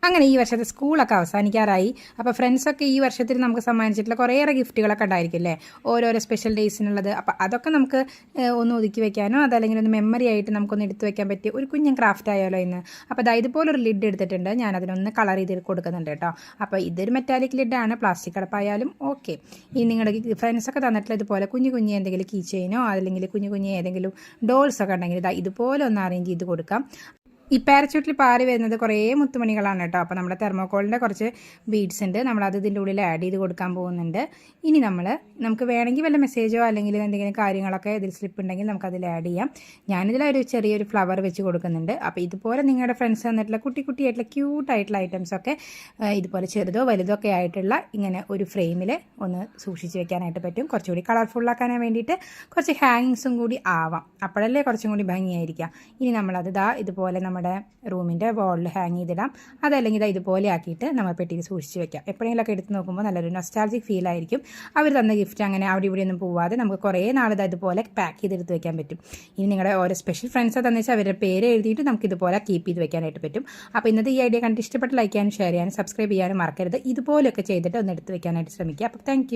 അങ്ങനെ ഈ വർഷത്തെ സ്കൂളൊക്കെ അവസാനിക്കാറായി. അപ്പോൾ ഫ്രണ്ട്സൊക്കെ ഈ വർഷത്തിൽ നമുക്ക് സമ്മാനിച്ചിട്ടുള്ള കുറേയേറെ ഗിഫ്റ്റുകളൊക്കെ ഉണ്ടായിരിക്കും അല്ലേ, ഓരോരോ സ്പെഷ്യൽ ഡേയ്സിനുള്ളത്. അപ്പോൾ അതൊക്കെ നമുക്ക് ഒന്ന് ഒതുക്കി വെക്കാനോ അതല്ലെങ്കിൽ ഒന്ന് മെമ്മറി ആയിട്ട് നമുക്കൊന്ന് എടുത്തു വെക്കാൻ പറ്റിയ ഒരു കുഞ്ഞൻ ക്രാഫ്റ്റ് ആയാലോ ഇന്ന്. അപ്പോൾ ഇതുപോലൊരു ലിഡ് എടുത്തിട്ടുണ്ട്, ഞാൻ അതിനൊന്ന് കളർ ചെയ്ത് കൊടുക്കുന്നുണ്ട് കേട്ടോ. അപ്പോൾ ഇതൊരു മെറ്റാലിക് ലിഡാണ്, പ്ലാസ്റ്റിക് അടപ്പായാലും ഓക്കെ. ഈ നിങ്ങളുടെ ഫ്രണ്ട്സൊക്കെ തന്നിട്ടുള്ള ഇതുപോലെ കുഞ്ഞു കുഞ്ഞു എന്തെങ്കിലും കീ ചെയിനോ അല്ലെങ്കിൽ കുഞ്ഞു കുഞ്ഞു ഏതെങ്കിലും ഡോൾസൊക്കെ ഉണ്ടെങ്കിൽ ഇതുപോലെ ഒന്ന് അറേഞ്ച് ചെയ്ത് കൊടുക്കാം. ഈ പാരച്യൂട്ടിൽ പാറി വരുന്നത് കുറേ മുത്തുമണികളാണ് കേട്ടോ. അപ്പോൾ നമ്മുടെ തെർമോക്കോളിൻ്റെ കുറച്ച് ബീഡ്സ് ഉണ്ട്, നമ്മളത് ഇതിൻ്റെ ഉള്ളിൽ ആഡ് ചെയ്ത് കൊടുക്കാൻ പോകുന്നുണ്ട്. ഇനി നമുക്ക് വേണമെങ്കിൽ വല്ല മെസ്സേജോ അല്ലെങ്കിൽ എന്തെങ്കിലും കാര്യങ്ങളൊക്കെ ഇതിൽ സ്ലിപ്പ് ഉണ്ടെങ്കിൽ നമുക്കതിൽ ആഡ് ചെയ്യാം. ഞാനിതിലൊരു ചെറിയൊരു ഫ്ലവർ വെച്ച് കൊടുക്കുന്നുണ്ട്. അപ്പോൾ ഇതുപോലെ നിങ്ങളുടെ ഫ്രണ്ട്സ് തന്നിട്ടുള്ള കുട്ടിയായിട്ടുള്ള ക്യൂട്ടായിട്ടുള്ള ഐറ്റംസൊക്കെ ഇതുപോലെ ചെറുതോ വലുതോ ഒക്കെ ആയിട്ടുള്ള ഇങ്ങനെ ഒരു ഫ്രെയിമിൽ ഒന്ന് സൂക്ഷിച്ച് വെക്കാനായിട്ട് പറ്റും. കുറച്ചുകൂടി കളർഫുള്ളാക്കാൻ വേണ്ടിയിട്ട് കുറച്ച് ഹാങ്ങിങ്സും കൂടി ആവാം, അപ്പോഴല്ലേ കുറച്ചും കൂടി ഭംഗിയായിരിക്കാം. ഇനി നമ്മളത് ഇതുപോലെ നമ്മുടെ റൂമിൻ്റെ വാളിൽ ഹാങ് ചെയ്തിടാം. അതല്ലെങ്കിൽ ഇതുപോലെ ആക്കിയിട്ട് നമ്മൾ പെട്ടിയിൽ സൂക്ഷിച്ച് വെക്കാം. എപ്പോഴെങ്കിലൊക്കെ എടുത്ത് നോക്കുമ്പോൾ നല്ലൊരു നൊസ്റ്റാൾജിക് ഫീൽ ആയിരിക്കും. അവർ തന്ന ഗിഫ്റ്റ് അങ്ങനെ അവിടെ ഇവിടെ ഒന്നും പോവാതെ നമുക്ക് കുറേ നാൾ ഇതുപോലെ പാക്ക് ചെയ്തെടുത്ത് വെക്കാൻ പറ്റും. ഇനി നിങ്ങളുടെ ഓരോ സ്പെഷ്യൽ ഫ്രണ്ട്സ് തന്നു വെച്ചാൽ അവരുടെ പേര് എഴുതിയിട്ട് നമുക്ക് ഇതുപോലെ കീപ്പ് ചെയ്ത് വെക്കാനായിട്ട് പറ്റും. അപ്പോൾ ഇന്നത്തെ ഈ ഐഡിയ കണ്ടിട്ട് ഇഷ്ടപ്പെട്ട് ലൈക്ക് ചെയ്യാനും ഷെയർ ചെയ്യാനും സബ്സ്ക്രൈബ് ചെയ്യാനും മറക്കരുത്. ഇതുപോലെയൊക്കെ ചെയ്തിട്ട് ഒന്ന് എടുത്ത് വെക്കാനായിട്ട് ശ്രമിക്കുക. അപ്പോൾ താങ്ക്